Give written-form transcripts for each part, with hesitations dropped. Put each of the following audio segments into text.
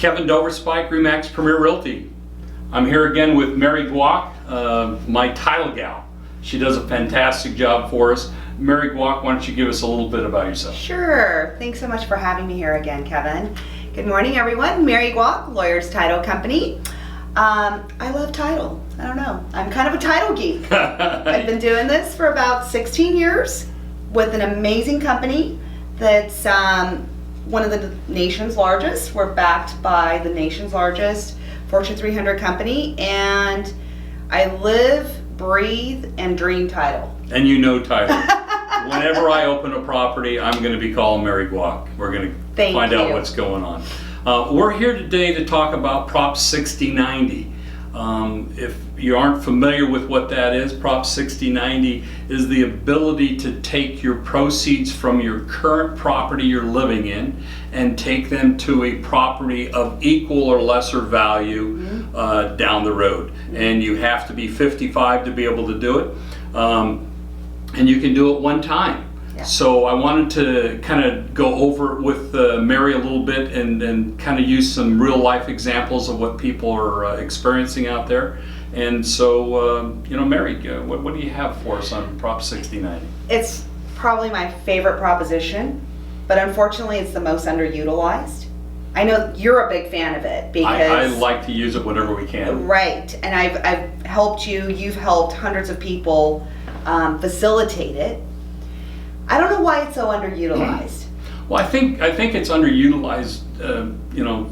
Kevin Doverspike, Remax Premier Realty. I'm here again with Mary Gwak, my title gal. She does a fantastic job for us. Mary Gwak, why don't you give us a little bit about yourself? Sure. Thanks so much for having me here again, Kevin. Good morning, everyone. Mary Gwak, Lawyers Title Company. I love title. I don't know. I'm kind of a title geek. I've been doing this for about 16 years with an amazing company that's one of the nation's largest. We're backed by the nation's largest Fortune 300 company, and I live, breathe, and dream title. And you know title. Whenever I open a property, I'm going to be calling Mary Gwak. We're going to find out what's going on. We're here today to talk about Prop 6090. If you aren't familiar with what that is, Prop 6090 is the ability to take your proceeds from your current property you're living in and take them to a property of equal or lesser value down the road. And you have to be 55 to be able to do it. And you can do it one time. Yeah. So I wanted to kind of go over it with Mary a little bit and kind of use some real life examples of what people are experiencing out there. And so, Mary, what do you have for us on Prop 6090? It's probably my favorite proposition, but unfortunately it's the most underutilized. I know you're a big fan of it because I like to use it whenever we can. Right, and I've helped you. You've helped hundreds of people facilitate it. I don't know why it's so underutilized. Well, I think it's underutilized.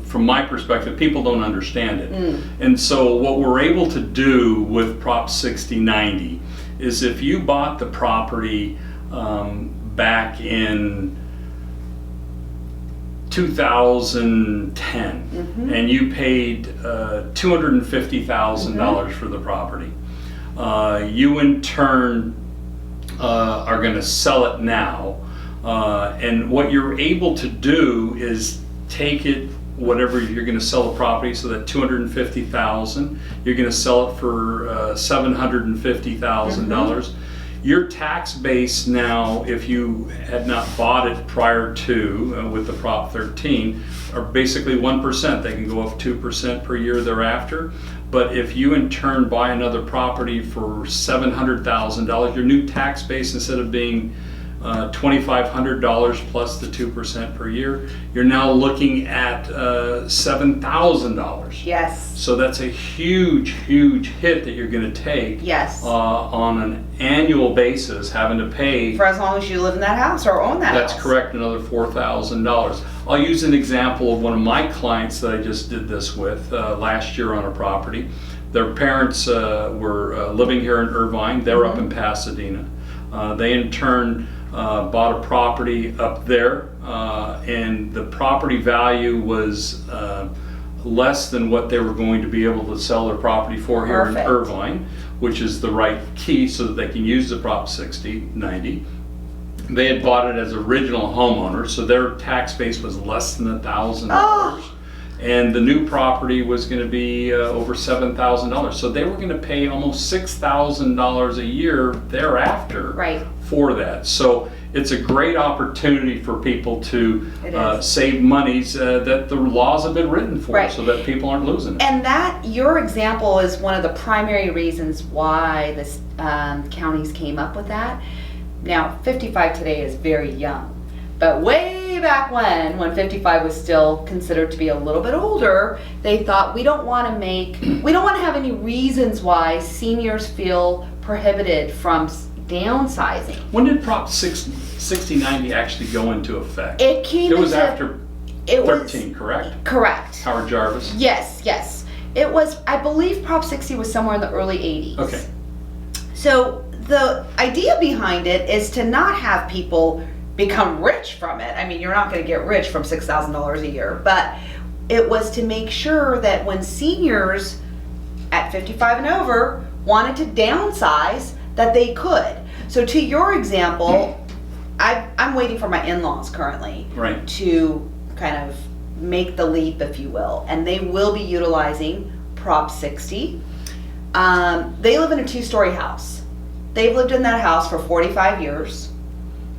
From my perspective, people don't understand it. And so what we're able to do with Prop 6090 is if you bought the property back in 2010 and you paid $250,000 for the property, you in turn are going to sell it now, and what you're able to do is take it, whatever you're going to sell the property, so that $250,000, you're going to sell it for $750,000. Your tax base now, if you had not bought it prior to with the Prop 13, are basically 1%. They can go up 2% per year thereafter. But if you in turn buy another property for $700,000, your new tax base, instead of being $2,500 plus the 2% per year, you're now looking at $7,000. Yes. So that's a huge, huge hit that you're going to take. Yes. On an annual basis, having to pay for as long as you live in that house or own that house. That's correct. Another $4,000. I'll use an example of one of my clients that I just did this with last year on a property. Their parents were living here in Irvine. They're up in Pasadena. They in turn bought a property up there, and the property value was less than what they were going to be able to sell their property for here in Irvine, which is the right key so that they can use the Prop 6090. They had bought it as original homeowners, so their tax base was less than $1,000. And the new property was going to be over $7,000. So they were going to pay almost $6,000 a year thereafter for that. So it's a great opportunity for people to save monies that the laws have been written for, so that people aren't losing it. And that, your example is one of the primary reasons why the counties came up with that. Now, 55 today is very young. But way back when 55 was still considered to be a little bit older, they thought we don't want to have any reasons why seniors feel prohibited from downsizing. When did Prop 6090 actually go into effect? It was after 13, correct? Correct. Howard Jarvis? Yes. It was, I believe Prop 60 was somewhere in the early 80s. Okay. So the idea behind it is to not have people become rich from it. I mean, you're not going to get rich from $6,000 a year, but it was to make sure that when seniors at 55 and over wanted to downsize, that they could. So to your example, I'm waiting for my in-laws currently to kind of make the leap, if you will, and they will be utilizing Prop 60. They live in a 2-story house. They've lived in that house for 45 years.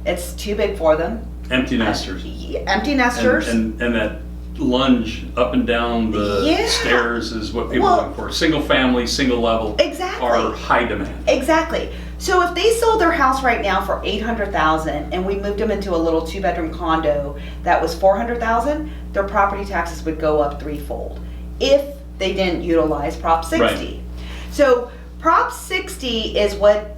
It's too big for them. Empty nesters. Empty nesters. And that lunge up and down the Yeah. stairs is what people Well- look for. Single family, single level Exactly. are high demand. Exactly. So if they sold their house right now for $800,000 and we moved them into a little 2-bedroom condo that was $400,000, their property taxes would go up threefold if they didn't utilize Prop 60. Right. So Prop 60 is what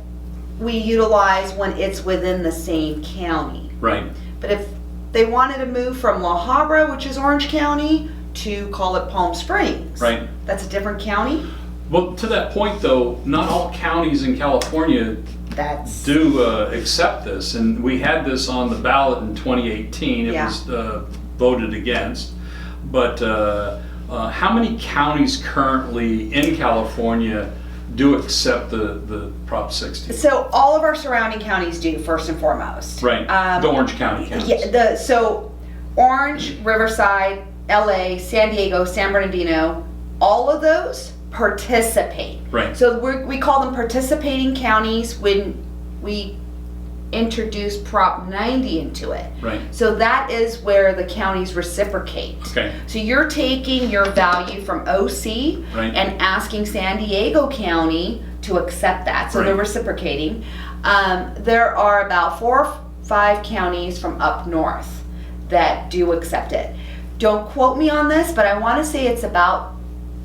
we utilize when it's within the same county. Right. But if they wanted to move from La Habra, which is Orange County, to call it Palm Springs, Right. that's a different county. Well, to that point though, not all counties in California That's do accept this, and we had this on the ballot in 2018. It Yeah. was voted against. But how many counties currently in California do accept the Prop 60? so all of our surrounding counties do, first and foremost. Right, the Orange County counties. Yeah, so Orange, Riverside, LA, San Diego, San Bernardino, all of those participate. Right. So we call them participating counties when we introduce Prop 90 into it. Right. So that is where the counties reciprocate. Okay. So you're taking your value from OC Right. and asking San Diego County to accept that. So they're Right. reciprocating. There are about 4 or 5 counties from up north that do accept it. Don't quote me on this, but I want to say it's about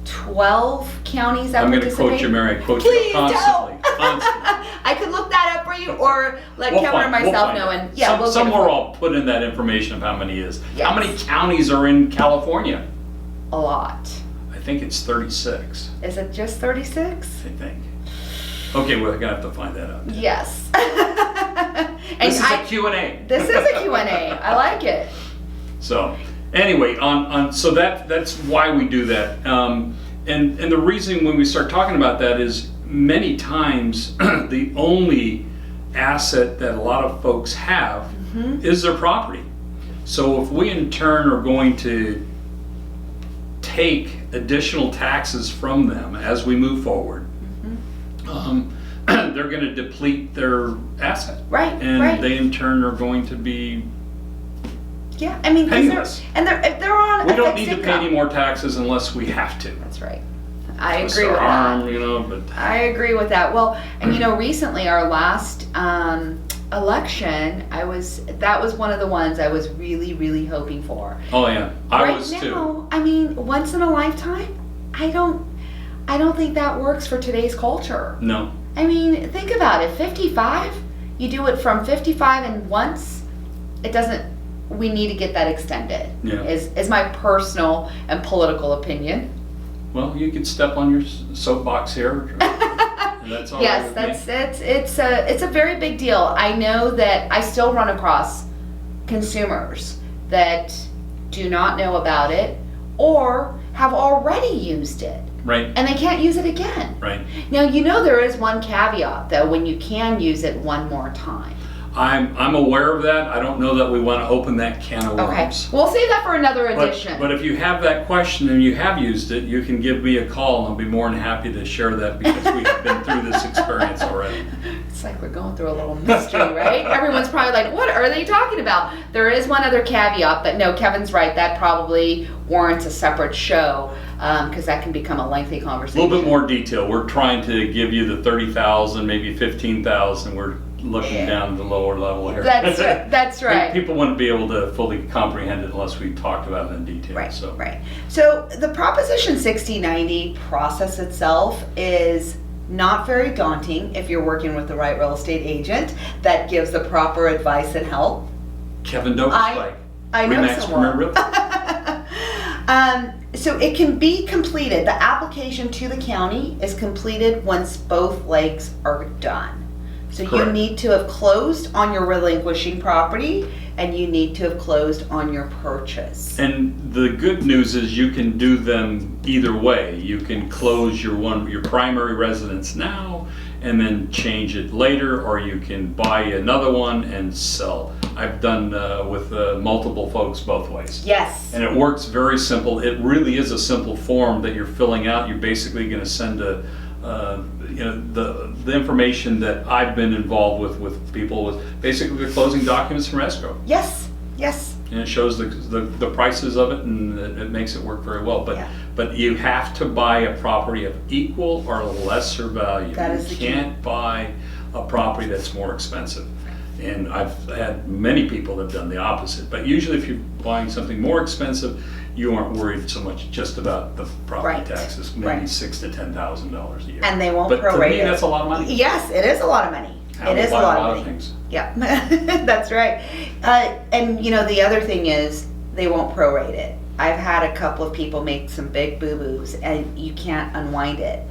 12 counties that I'm going to participate. quote you, Mary. I quote Please you constantly. Constantly. I could look that up for you, or let Kevin or myself know. And yeah, we'll get it somewhere for you. I'll put in that information of how many is. Yes. How many counties are in California? A lot. I think it's 36. Is it just 36? I think. Okay, we're gonna have to find that out. Yes. And This is a Q&A. This is a Q&A. I like it. So anyway, so that's why we do that. And the reason when we start talking about that is many times the only asset that a lot of folks have is their property. So if we in turn are going to take additional taxes from them as we move forward, they're going to deplete their asset. Right, And right. they in turn are going to be Yeah, I mean, 'cause Penniless. if they're on we a don't fixed need to pay income. any more taxes unless we have to. That's right. I Twist agree our with that. arm, you know, but I agree with that. Well, and you know, recently our last election, that was one of the ones I was really, really hoping for. oh yeah, I right was now, too. I mean, once in a lifetime, I don't think that works for today's culture. No, I mean, think about it. 55, you do it from 55 and once, it doesn't, we need to get that extended. Yeah. Is my personal and political opinion. well, you could step on your soapbox here. And that's all Yes, right with me. it's a very big deal. I know that I still run across consumers that do not know about it or have already used it Right, and they can't use it again. right. Now, you know there is one caveat though when you can use it one more time. I'm aware of that. I don't know that we want to open that can of Okay, worms. we'll save that for another edition. But if you have that question and you have used it, you can give me a call and I'll be more than happy to share that because we have been through this experience already. It's like we're going through a little mystery, right? Everyone's probably like, what are they talking about? There is one other caveat, but no, Kevin's right. That probably warrants a separate show because that can become a lengthy A conversation. little bit more detail. We're trying to give you the 30,000, maybe 15,000. We're looking Yeah. down the lower level here. That's right. That's right. People wouldn't be able to fully comprehend it unless we talked about it in detail. Right, So. right. So the Proposition 6090 process itself is not very daunting if you're working with the right real estate agent that gives the proper advice and help. Kevin Doverspike. I know Remax someone. Premier Realty. So it can be completed. The application to the county is completed once both legs are done. So you Correct. need to have closed on your relinquishing property and you need to have closed on your purchase. And the good news is you can do them either way. You can close your primary residence now and then change it later, or you can buy another one and sell. I've done with multiple folks both ways. Yes. And it works very simple. It really is a simple form that you're filling out. You're basically going to send the information that I've been involved with people with basically the closing documents from escrow. Yes. Yes. and it shows the prices of it, and it makes it work very well. But Yeah. but you have to buy a property of equal or lesser value. That is the You key. can't buy a property that's more expensive. And I've had many people that have done the opposite. But usually if you're buying something more expensive, you aren't worried so much just about the property Right. taxes, maybe Right. $6,000 to $10,000 a year. And they won't but prorate to me, it. that's a lot of money. Yes, it is a lot of money. I It will is a buy lot of of money. things. Yeah, that's right. And you know, the other thing is they won't prorate it. I've had a couple of people make some big boo-boos, and you can't unwind it.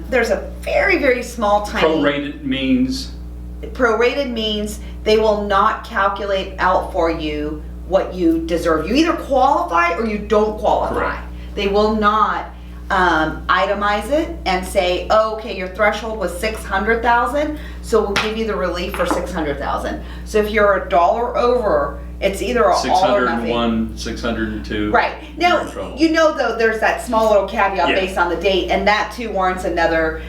There's a very, very small, tiny. Prorated means Prorated means they will not calculate out for you what you deserve. You either qualify or you don't qualify. Correct. They will not itemize it and say, oh, okay, your threshold was 600,000, so we'll give you the relief for 600,000. So if you're a dollar over, it's either a all or nothing. 601, 602. Right. you're in Now, trouble. you know, though, there's that small little caveat Yeah. based on the date, and that too warrants another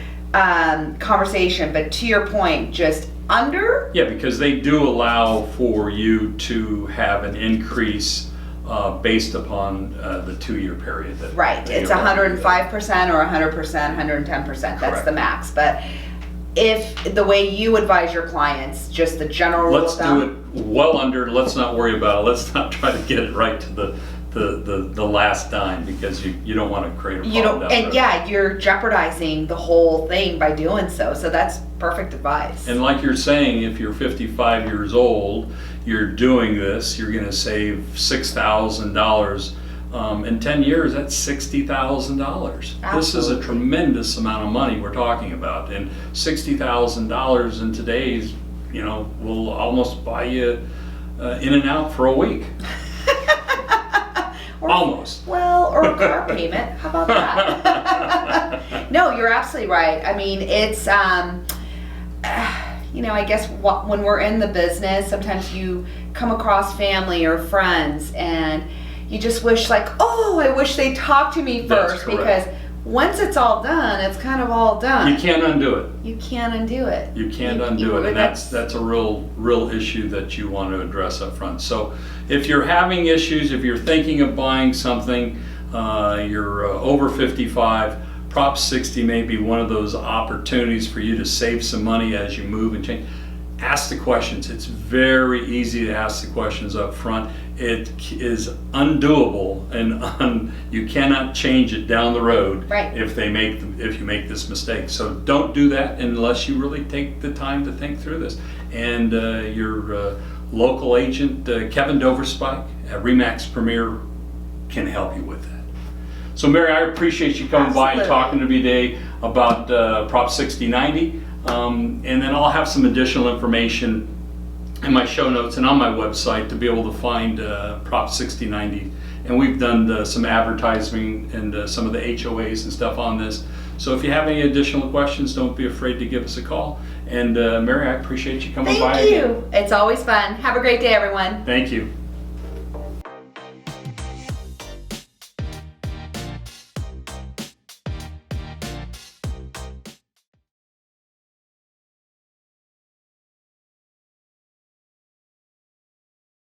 conversation. But to your point, just under. Yeah, because they do allow for you to have an increase based upon the 2-year period. Right, it's 105% or 100%, 110%, that's Correct. the max. But if the way you advise your clients, just the general rule Let's of thumb. do it well under, let's not worry about it, let's not try to get it right to the last dime, because you don't want to create a problem You don't, down the and road. yeah, you're jeopardizing the whole thing by doing so. So that's perfect advice. And like you're saying, if you're 55 years old, you're doing this, you're going to save $6,000. In 10 years, that's $60,000. This is a Absolutely. tremendous amount of money we're talking about. And $60,000 in today's, will almost buy you in and out for a week. Or- Almost. Well, or a car payment. How about that? No, you're absolutely right. I mean, it's, I guess when we're in the business, sometimes you come across family or friends and you just wish I wish they talked to me That's first, correct. because once it's all done, it's kind of all done. You can't undo it. You can't undo it. You can't undo it, and that's a real issue that you want to address up front. So if you're having issues, if you're thinking of buying something, you're over 55, Prop 60 may be one of those opportunities for you to save some money as you move and change. Ask the questions. It's very easy to ask the questions up front. It is undoable, and you cannot change it down the road. Right. if you make this mistake. So don't do that unless you really take the time to think through this. And your local agent, Kevin Doverspike at Remax Premier, can help you with that. So Mary, I appreciate you coming by and Absolutely. talking to me today about Prop 6090. And then I'll have some additional information in my show notes and on my website to be able to find Prop 6090. And we've done some advertising and some of the HOAs and stuff on this. So if you have any additional questions, don't be afraid to give us a call. And Mary, I appreciate you coming by Thank again. you. It's always fun. Have a great day, everyone. Thank you.